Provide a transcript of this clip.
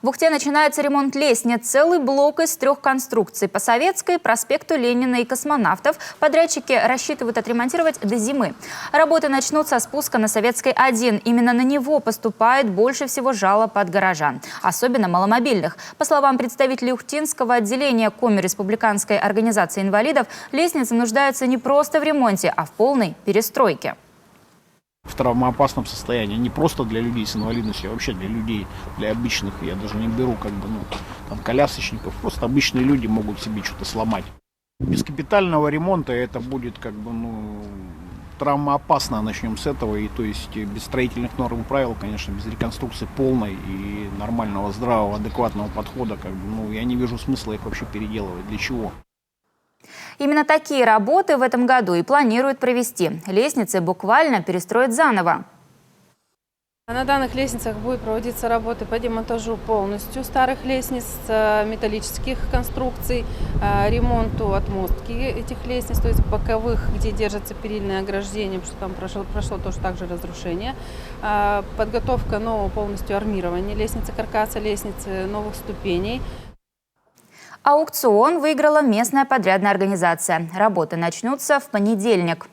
В Ухте начинается ремонт лестниц. Целый блок из 3 конструкций по Советской, проспекту Ленина и Космонавтов подрядчики рассчитывают отремонтировать до зимы. Работы начнут со спуска на Советской 1. Именно на него поступает больше всего жалоб от горожан, особенно маломобильных. По словам представителей Ухтинского отделения Коми Республиканской организации инвалидов, лестницы нуждаются не просто в ремонте, а в полной перестройке. В травмоопасном состоянии, не просто для людей с инвалидностью, а вообще для людей, для обычных, я даже не беру там колясочников, просто обычные люди могут себе что-то сломать. Без капитального ремонта это будет травмоопасно, начнем с этого, и то есть без строительных норм и правил, конечно, без реконструкции полной и нормального, здравого, адекватного подхода, я не вижу смысла их вообще переделывать. Для чего? Именно такие работы в этом году и планируют провести. Лестницы буквально перестроят заново. На данных лестницах будут проводиться работы по демонтажу полностью старых лестниц, металлических конструкций, ремонту отмостки этих лестниц, то есть боковых, где держатся перильные ограждения, потому что там прошло тоже также разрушение. Подготовка нового полностью армирования лестницы, каркаса лестницы, новых ступеней. Аукцион выиграла местная подрядная организация. Работы начнутся в понедельник.